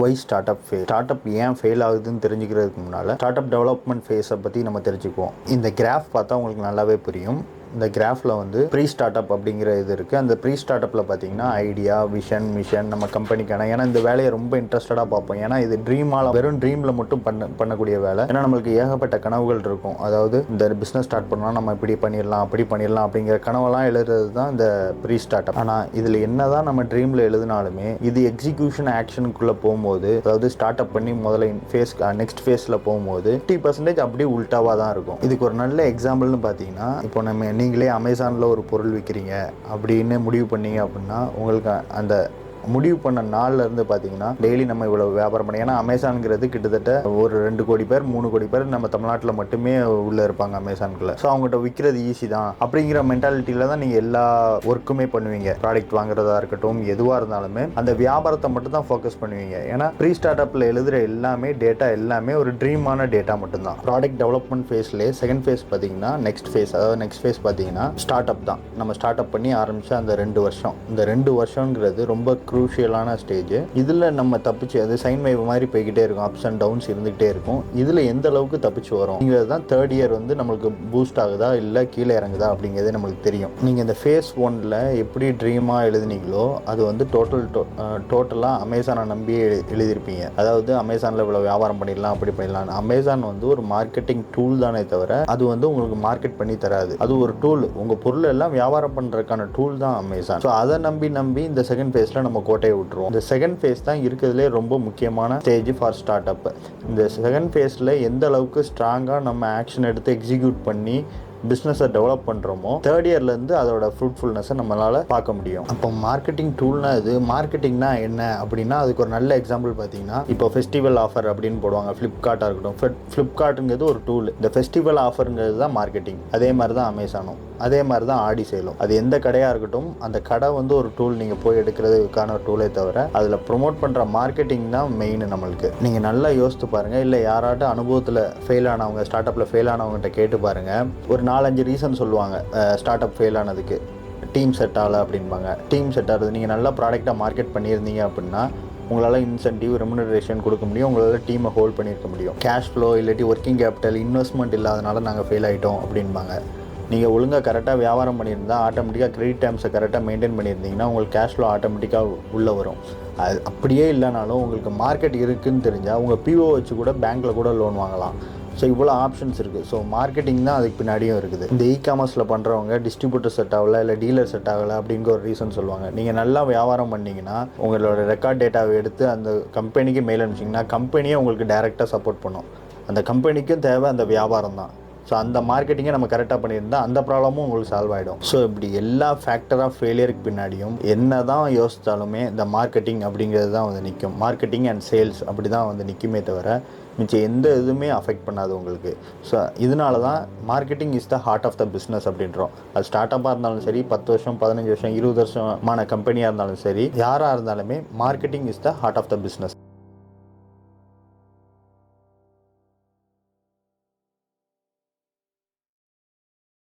Y start up phase. Start up ஏன் fail ஆகுதுன்னு தெரிஞ்சுக்கிறதுக்கு முன்னால் ஸ்டார்ட் அப் டெவலப்மெண்ட் ஃபேஸை பற்றி நம்ம தெரிஞ்சுக்குவோம். இந்த கிராஃப் பார்த்தா உங்களுக்கு நல்லாவே புரியும். இந்த கிராஃபில் வந்து ப்ரீ ஸ்டார்ட் அப் அப்படிங்கிற இது இருக்குது. அந்த ப்ரீ ஸ்டார்ட் அப்பில் பார்த்தீங்கன்னா ஐடியா, விஷன், மிஷன், நம்ம கம்பெனிக்கான, ஏன்னா இந்த வேலையை ரொம்ப இன்ட்ரெஸ்டடாக பார்ப்போம். ஏன்னா இது ட்ரீமால் வெறும் ட்ரீமில் மட்டும் பண்ணக்கூடிய வேலை. ஏன்னா நம்மளுக்கு ஏகப்பட்ட கனவுகள் இருக்கும். அதாவது இந்த பிஸ்னஸ் ஸ்டார்ட் பண்ணால் நம்ம இப்படி பண்ணிடலாம், அப்படி பண்ணிடலாம் அப்படிங்கிற கனவெல்லாம் எழுதுறது தான் இந்த ப்ரீ ஸ்டார்ட் அப். ஆனால் இதில் என்ன தான் நம்ம ட்ரீமில் எழுதினாலுமே இது எக்ஸிக்யூஷன் ஆக்ஷனுக்குள்ளே போகும்போது, அதாவது ஸ்டார்ட் அப் பண்ணி முதல்ல நெக்ஸ்ட் ஃபேஸில் போகும்போது 50% அப்படியே உல்ட்டாவாக தான் இருக்கும். இதுக்கு ஒரு நல்ல எக்ஸாம்பிள்னு பார்த்தீங்கன்னா, இப்போ நம்ம நீங்களே அமேசானில் ஒரு பொருள் விற்கிறீங்க அப்படின்னு முடிவு பண்ணீங்க அப்படின்னா, உங்களுக்கு அந்த முடிவு பண்ண நாள்ல இருந்து பார்த்தீங்கன்னா டெய்லி நம்ம இவ்வளோ வியாபாரம் பண்ணி, ஏன்னா அமேசான்ங்கிறது கிட்டத்தட்ட ஒரு 2 கோடி பேர் 3 கோடி பேர் நம்ம தமிழ்நாட்டில் மட்டுமே உள்ளே இருப்பாங்க அமேசானுக்குள்ள. ஸோ அவங்ககிட்ட விற்கிறது ஈஸி தான் அப்படிங்கிற மென்டாலிட்டியில் தான் நீங்கள் எல்லா ஒர்க்குமே பண்ணுவீங்க. ப்ராடக்ட் வாங்குறதா இருக்கட்டும், எதுவாக இருந்தாலுமே அந்த வியாபாரத்தை மட்டும் தான் ஃபோக்கஸ் பண்ணுவீங்க. ஏன்னா ப்ரீ ஸ்டார்ட் அப்பில் எழுதுகிற எல்லாமே டேட்டா எல்லாமே ஒரு ட்ரீமான டேட்டா மட்டும்தான். ப்ராடக்ட் டெவலப்மெண்ட் ஃபேஸ்லேயே செகண்ட் ஃபேஸ் பார்த்தீங்கன்னா நெக்ஸ்ட் ஃபேஸ், அதாவது நெக்ஸ்ட் ஃபேஸ் பார்த்தீங்கன்னா ஸ்டார்ட் அப் தான். நம்ம ஸ்டார்ட் அப் பண்ணி ஆரம்பித்த அந்த 2 வருஷம், இந்த 2 வருஷங்கிறது ரொம்ப க்ரூஷியலான ஸ்டேஜ். இதில் நம்ம தப்பிச்சு, அது சைன் வேவ் மாதிரி போய்கிட்டே இருக்கும், அப்ஸ் அண்ட் டவுன்ஸ் இருந்துகிட்டே இருக்கும். இதில் எந்த அளவுக்கு தப்பிச்சு வரும் அப்படிங்கிறது தான் தேர்ட் இயர் வந்து நம்மளுக்கு பூஸ்ட் ஆகுதா இல்லை கீழே இறங்குதா அப்படிங்கிறதே நம்மளுக்கு தெரியும். நீங்கள் இந்த ஃபேஸ் 1ல் எப்படி ட்ரீமாக எழுதுனீங்களோ அது வந்து டோட்டலாக அமேசானை நம்பி எழுதியிருப்பீங்க. அதாவது அமேசானில் இவ்வளோ வியாபாரம் பண்ணிடலாம், அப்படி பண்ணிடலாம். அமேசான் வந்து ஒரு மார்க்கெட்டிங் டூல் தானே தவிர அது வந்து உங்களுக்கு மார்க்கெட் பண்ணி தராது. அது ஒரு டூல், உங்கள் பொருள் எல்லாம் வியாபாரம் பண்ணுறதுக்கான டூல் தான் அமேசான். ஸோ அதை நம்பி இந்த செகண்ட் ஃபேஸில் நம்ம கோட்டையை விட்டுருவோம். இந்த செகண்ட் ஃபேஸ் தான் இருக்கிறதுலே ரொம்ப முக்கியமான ஸ்டேஜ் ஃபார் ஸ்டார்ட் அப். இந்த செகண்ட் ஃபேஸில் எந்த அளவுக்கு ஸ்ட்ராங்காக நம்ம ஆக்ஷன் எடுத்து எக்ஸிக்யூட் பண்ணி பிஸ்னஸை டெவலப் பண்ணுறோமோ தேர்ட் இயர்லேருந்து அதோட ஃப்ரூட்ஃபுல்னஸை நம்மளால் பார்க்க முடியும். அப்போ மார்க்கெட்டிங் டூல்னா இது, மார்க்கெட்டிங்னா என்ன அப்படின்னா அதுக்கு ஒரு நல்ல எக்ஸாம்பிள் பார்த்தீங்கன்னா, இப்போ ஃபெஸ்டிவல் ஆஃபர் அப்படின்னு போடுவாங்க. ஃப்ளிப்கார்ட்டாக இருக்கட்டும், ஃப்ளிப்கார்ட்டுங்கிறது ஒரு டூல். இந்த ஃபெஸ்டிவல் ஆஃபருங்கிறது தான் மார்க்கெட்டிங். அதே மாதிரி தான் அமேசானும், அதே மாதிரி தான் ஆடி சேலும். அது எந்த கடையாக இருக்கட்டும், அந்த கடை வந்து ஒரு டூல், நீங்கள் போய் எடுக்கிறதுக்கான டூலே தவிர அதில் ப்ரொமோட் பண்ணுற மார்க்கெட்டிங் தான் மெயின் நம்மளுக்கு. நீங்கள் நல்லா யோசித்து பாருங்கள். இல்லை யாராட்டும் அனுபவத்தில் ஃபெயில் ஆனவங்க, ஸ்டார்ட் அப்பில் ஃபெயில் ஆனவங்ககிட்ட கேட்டு பாருங்கள். ஒரு 4-5 ரீசன் சொல்லுவாங்க ஸ்டார்ட் அப் ஃபெயில் ஆனதுக்கு. டீம் செட் ஆகலை அப்படின்பாங்க. டீம் செட் ஆகுது, நீங்கள் நல்லா ப்ராடக்டாக மார்க்கெட் பண்ணியிருந்தீங்க அப்படின்னா உங்களால் இன்சென்டிவ், ரெமுனரேஷன் கொடுக்க முடியும், உங்களால் டீமை ஹோல்ட் பண்ணியிருக்க முடியும். கேஷ் ஃப்ளோ இல்லாட்டி ஒர்க்கிங் கேபிட்டல் இன்வெஸ்ட்மெண்ட் இல்லாதனால நாங்கள் ஃபெயில் ஆகிட்டோம் அப்படின்பாங்க. நீங்கள் ஒழுங்காக கரெக்டாக வியாபாரம் பண்ணியிருந்தால் ஆட்டோமேட்டிக்காக கிரெடிட் டேர்ம்ஸை கரெக்டாக மெயின்டைன் பண்ணியிருந்தீங்கன்னா உங்களுக்கு கேஷ் ஃப்ளோ ஆட்டோமேட்டிக்காக உள்ளே வரும். அது அப்படியே இல்லைனாலும் உங்களுக்கு மார்க்கெட் இருக்குதுன்னு தெரிஞ்சால் உங்கள் பிஓ வச்சு கூட பேங்க்கில் கூட லோன் வாங்கலாம். ஸோ இவ்வளோ ஆப்ஷன்ஸ் இருக்குது. ஸோ மார்க்கெட்டிங் தான் அதுக்கு பின்னாடியும் இருக்குது. இந்த காமர்ஸில் பண்ணுறவங்க டிஸ்ட்ரிபியூட்டர் செட் ஆகலை, இல்லை டீலர் செட் ஆகலை அப்படிங்கிற ஒரு ரீசன் சொல்லுவாங்க. நீங்கள் நல்லா வியாபாரம் பண்ணிங்கன்னா உங்களோட ரெக்கார்ட் டேட்டாவை எடுத்து அந்த கம்பெனிக்கு மெயில் அனுப்பிச்சிங்கன்னா கம்பெனியே உங்களுக்கு டைரெக்டாக சப்போர்ட் பண்ணும். அந்த கம்பெனிக்கும் தேவை அந்த வியாபாரம் தான். ஸோ அந்த மார்க்கெட்டிங்கை நம்ம கரெக்டாக பண்ணியிருந்தால் அந்த ப்ராப்ளமும் உங்களுக்கு சால்வ் ஆகிடும். ஸோ இப்படி எல்லா ஃபேக்டர் ஆஃப் ஃபெயிலியருக்கு பின்னாடியும் என்ன தான் யோசித்தாலுமே இந்த மார்க்கெட்டிங் அப்படிங்கிறது தான் வந்து நிற்கும். மார்க்கெட்டிங் அண்ட் சேல்ஸ் அப்படி தான் வந்து நிற்குமே தவிர மிச்சம் எந்த இதுவுமே அஃபெக்ட் பண்ணாது உங்களுக்கு. ஸோ இதனால தான் marketing is the heart of the business அப்படின்றோம். அது ஸ்டார்ட் அப்பாக இருந்தாலும் சரி, 10 வருஷம் 15 வருஷம் 20 வருஷமான கம்பெனியாக இருந்தாலும் சரி, யாராக இருந்தாலுமே marketing is the heart of the business.